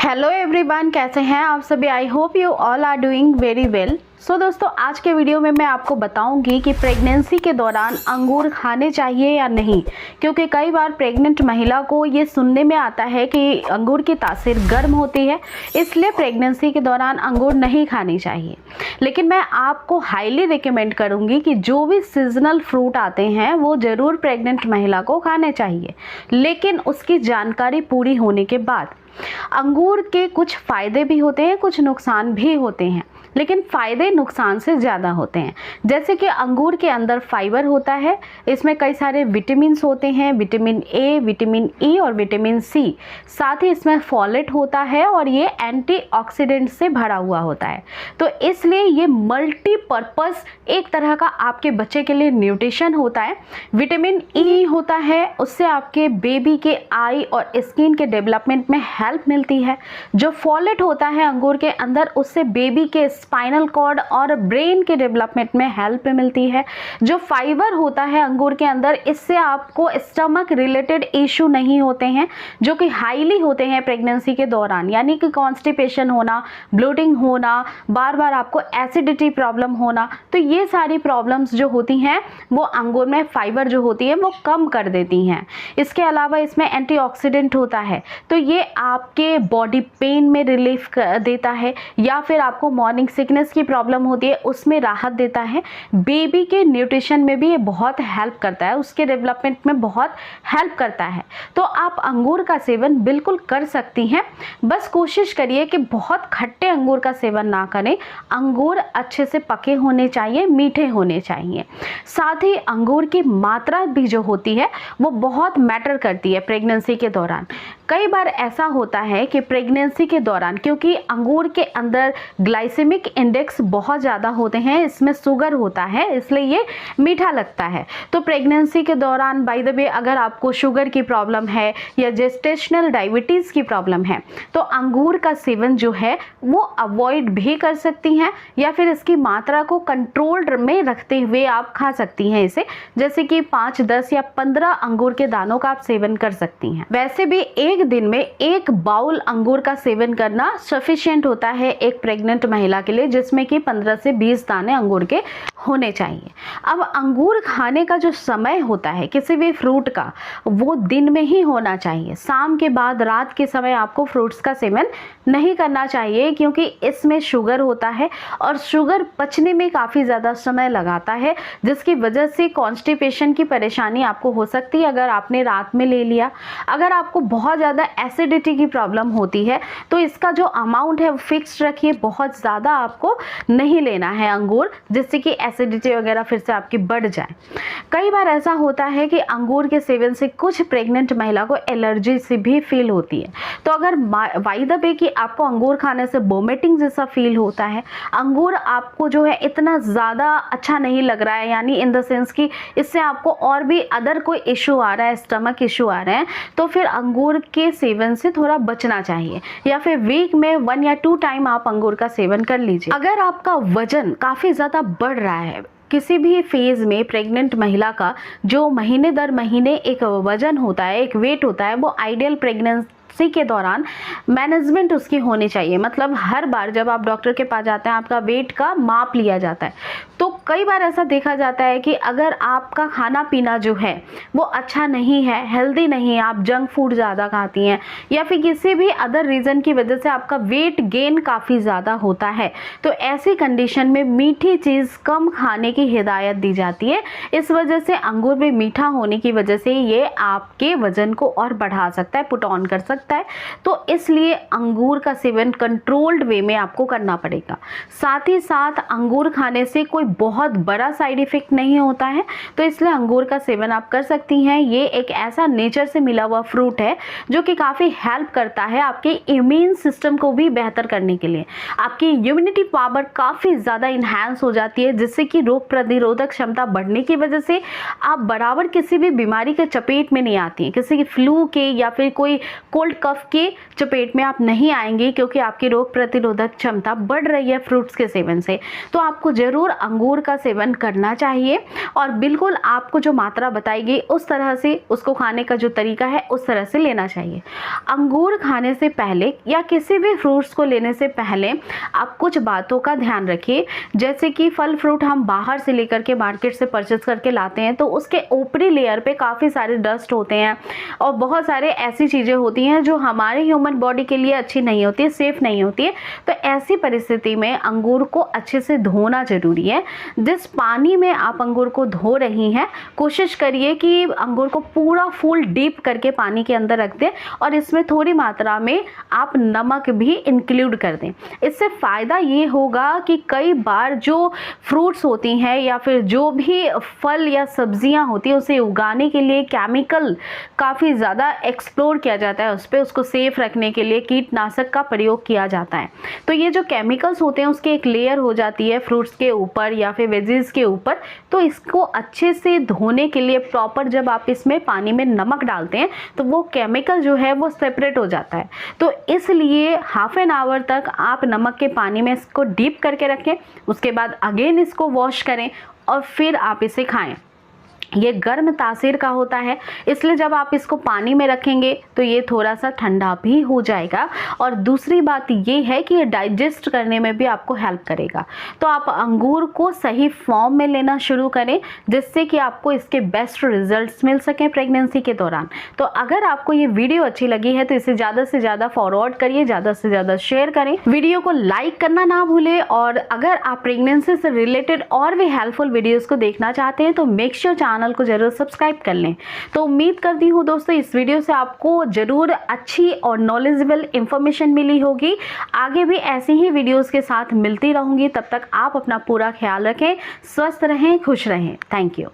Hello everyone, कैसे हैं आप सभी। I hope you all are doing very well. So दोस्तों, आज के वीडियो में मैं आपको बताऊंगी कि प्रेगनेंसी के दौरान अंगूर खाने चाहिए या नहीं, क्योंकि कई बार प्रेग्नेंट महिला को ये सुनने में आता है कि अंगूर की तासीर गर्म होती है, इसलिए प्रेगनेंसी के दौरान अंगूर नहीं खानी चाहिए। लेकिन मैं आपको हाईली रिकमेंड करूंगी कि जो भी सीजनल फ्रूट आते हैं वो ज़रूर प्रेग्नेंट महिला को खाने चाहिए, लेकिन उसकी जानकारी पूरी होने के बाद। अंगूर के कुछ फ़ायदे भी होते हैं, कुछ नुकसान भी होते हैं, लेकिन फ़ायदे नुकसान से ज़्यादा होते हैं। जैसे कि अंगूर के अंदर फाइबर होता है, इसमें कई सारे विटामिन्स होते हैं, विटामिन ए, विटामिन ई और विटामिन सी। साथ ही इसमें फॉलेट होता है और ये एंटीऑक्सीडेंट से भरा हुआ होता है। तो इसलिए ये मल्टीपर्पज़ एक तरह का आपके बच्चे के लिए न्यूट्रिशन होता है। विटामिन ई होता है, उससे आपके बेबी के आई और स्किन के डेवलपमेंट में हेल्प मिलती है। जो फॉलेट होता है अंगूर के अंदर, उससे बेबी के स्पाइनल कॉर्ड और ब्रेन के डेवलपमेंट में हेल्प मिलती है। जो फाइबर होता है अंगूर के अंदर, इससे आपको स्टमक रिलेटेड इशू नहीं होते हैं, जो कि हाईली होते हैं प्रेगनेंसी के दौरान, यानी कि कॉन्स्टिपेशन होना, ब्लोटिंग होना, बार बार आपको एसिडिटी प्रॉब्लम होना। तो ये सारी प्रॉब्लम्स जो होती हैं वो अंगूर में फाइबर जो होती है वो कम कर देती हैं। इसके अलावा इसमें एंटीऑक्सीडेंट होता है, तो ये आपके बॉडी पेन में रिलीफ देता है, या फिर आपको मॉर्निंग सिकनेस की प्रॉब्लम होती है उसमें राहत देता है। बेबी के न्यूट्रिशन में भी ये बहुत हेल्प करता है, उसके डेवलपमेंट में बहुत हेल्प करता है। तो आप अंगूर का सेवन बिल्कुल कर सकती हैं, बस कोशिश करिए कि बहुत खट्टे अंगूर का सेवन ना करें। अंगूर अच्छे से पके होने चाहिए, मीठे होने चाहिए। साथ ही अंगूर की मात्रा भी जो होती है वो बहुत मैटर करती है प्रेगनेंसी के दौरान। कई बार ऐसा होता है कि प्रेगनेंसी के दौरान, क्योंकि अंगूर के अंदर ग्लाइसेमिक इंडेक्स बहुत ज़्यादा होते हैं, इसमें शुगर होता है, इसलिए ये मीठा लगता है। तो प्रेगनेंसी के दौरान बाय द वे अगर आपको शुगर की प्रॉब्लम है या जेस्टेशनल डायबिटीज़ की प्रॉब्लम है, तो अंगूर का सेवन जो है वो अवॉइड भी कर सकती हैं, या फिर इसकी मात्रा को कंट्रोल्ड में रखते हुए आप खा सकती हैं इसे। जैसे कि 5, 10 या 15 अंगूर के दानों का आप सेवन कर सकती हैं। वैसे भी एक दिन में 1 बाउल अंगूर का सेवन करना सफिशिएंट होता है एक प्रेग्नेंट महिला के लिए, जिसमें कि 15 से 20 दाने अंगूर के होने चाहिए। अब अंगूर खाने का जो समय होता है किसी भी फ्रूट का, वो दिन में ही होना चाहिए। शाम के बाद रात के समय आपको फ्रूट्स का सेवन नहीं करना चाहिए, क्योंकि इसमें शुगर होता है और शुगर पचने में काफ़ी ज़्यादा समय लगाता है, जिसकी वजह से कॉन्स्टिपेशन की परेशानी आपको हो सकती है अगर आपने रात में ले लिया। अगर आपको बहुत ज़्यादा एसिडिटी की प्रॉब्लम होती है तो इसका जो अमाउंट है वो फिक्स रखिए, बहुत ज़्यादा आपको नहीं लेना है अंगूर, जिससे कि एसिडिटी वगैरह फिर से आपकी बढ़ जाए। कई बार ऐसा होता है कि अंगूर के सेवन से कुछ प्रेग्नेंट महिला को एलर्जी से भी फील होती है। तो अगर बाय द वे कि आपको अंगूर खाने से वोमिटिंग जैसा फील होता है, अंगूर आपको जो है इतना ज़्यादा अच्छा नहीं लग रहा है, यानी इन द सेंस कि इससे आपको और भी अदर कोई इशू आ रहा है, स्टमक इशू आ रहे हैं, तो फिर अंगूर के सेवन से थोड़ा बचना चाहिए, या फिर वीक में 1 या 2 टाइम आप अंगूर का सेवन कर लीजिए। अगर आपका वजन काफ़ी ज़्यादा बढ़ रहा है, किसी भी फेज़ में प्रेग्नेंट महिला का जो महीने दर महीने एक वजन होता है, एक वेट होता है, वो आइडियल प्रेगनेंसी के दौरान मैनेजमेंट उसकी होनी चाहिए। मतलब हर बार जब आप डॉक्टर के पास जाते हैं आपका वेट का माप लिया जाता है। तो कई बार ऐसा देखा जाता है कि अगर आपका खाना पीना जो है वो अच्छा नहीं है, हेल्दी नहीं है, आप जंक फूड ज़्यादा खाती हैं, या फिर किसी भी अदर रीज़न की वजह से आपका वेट गेन काफ़ी ज़्यादा होता है, तो ऐसी कंडीशन में मीठी चीज़ कम खाने की हिदायत दी जाती है। इस वजह से अंगूर में मीठा होने की वजह से ये आपके वजन को और बढ़ा सकता है, पुट ऑन कर सकता है। तो इसलिए अंगूर का सेवन कंट्रोल्ड वे में आपको करना पड़ेगा। साथ ही साथ अंगूर खाने से कोई बहुत बड़ा साइड इफेक्ट नहीं होता है, तो इसलिए अंगूर का सेवन आप कर सकती हैं। ये एक ऐसा नेचर से मिला हुआ फ्रूट है जो कि काफ़ी हेल्प करता है आपके इम्यून सिस्टम को भी बेहतर करने के लिए। आपकी इम्यूनिटी पावर काफ़ी ज़्यादा इन्हांस हो जाती है, जिससे कि रोग प्रतिरोधक क्षमता बढ़ने की वजह से आप बराबर किसी भी बीमारी के चपेट में नहीं आती हैं। किसी की फ्लू के या फिर कोई कोल्ड कोल्ड कफ के चपेट में आप नहीं आएंगे, क्योंकि आपकी रोग प्रतिरोधक क्षमता बढ़ रही है फ्रूट्स के सेवन से। तो आपको ज़रूर अंगूर का सेवन करना चाहिए और बिल्कुल आपको जो मात्रा बताई गई उस तरह से उसको खाने का जो तरीका है उस तरह से लेना चाहिए। अंगूर खाने से पहले या किसी भी फ्रूट्स को लेने से पहले आप कुछ बातों का ध्यान रखिए। जैसे कि फल फ्रूट हम बाहर से लेकर के मार्केट से परचेस करके लाते हैं तो उसके ऊपरी लेयर पे काफ़ी सारे डस्ट होते हैं और बहुत सारे ऐसी चीज़ें होती हैं जो हमारे ह्यूमन बॉडी के लिए अच्छी नहीं होती है, सेफ नहीं होती है। तो ऐसी परिस्थिति में अंगूर को अच्छे से धोना जरूरी है। जिस पानी में आप अंगूर को धो रही हैं कोशिश करिए कि अंगूर को पूरा फुल डीप करके पानी के अंदर रख दें और इसमें थोड़ी मात्रा में आप नमक भी इंक्लूड कर दें। इससे फ़ायदा ये होगा कि कई बार जो फ्रूट्स होती हैं या फिर जो भी फल या सब्जियां होती हैं उसे उगाने के लिए केमिकल काफ़ी ज़्यादा एक्सप्लोर किया जाता है, उस पर उसको सेफ रखने के लिए कीटनाशक का प्रयोग किया जाता है। तो ये जो केमिकल्स होते हैं उसकी एक लेयर हो जाती है फ्रूट्स के ऊपर या फिर वेजीज के ऊपर। तो इसको अच्छे से धोने के लिए प्रॉपर जब आप इसमें पानी में नमक डालते हैं तो वो केमिकल जो है वो सेपरेट हो जाता है। तो इसलिए हाफ एन आवर तक आप नमक के पानी में इसको डीप करके रखें, उसके बाद अगेन इसको वॉश करें और फिर आप इसे खाएं। ये गर्म तासीर का होता है, इसलिए जब आप इसको पानी में रखेंगे तो ये थोड़ा सा ठंडा भी हो जाएगा। और दूसरी बात ये है कि ये डाइजेस्ट करने में भी आपको हेल्प करेगा। तो आप अंगूर को सही फॉर्म में लेना शुरू करें जिससे कि आपको इसके बेस्ट रिजल्ट्स मिल सकें प्रेगनेंसी के दौरान। तो अगर आपको ये वीडियो अच्छी लगी है तो इसे ज़्यादा से ज़्यादा फॉरवर्ड करिए, ज़्यादा से ज़्यादा शेयर करें, वीडियो को लाइक करना ना भूलें। और अगर आप प्रेगनेंसी से रिलेटेड और भी हेल्पफुल वीडियोज़ को देखना चाहते हैं तो मेक श्योर चैनल को जरूर सब्सक्राइब कर लें। तो उम्मीद करती हूँ दोस्तों इस वीडियो से आपको जरूर अच्छी और नॉलेजेबल इंफॉर्मेशन मिली होगी। आगे भी ऐसी ही वीडियोस के साथ मिलती रहूंगी। तब तक आप अपना पूरा ख्याल रखें, स्वस्थ रहें, खुश रहें। Thank you.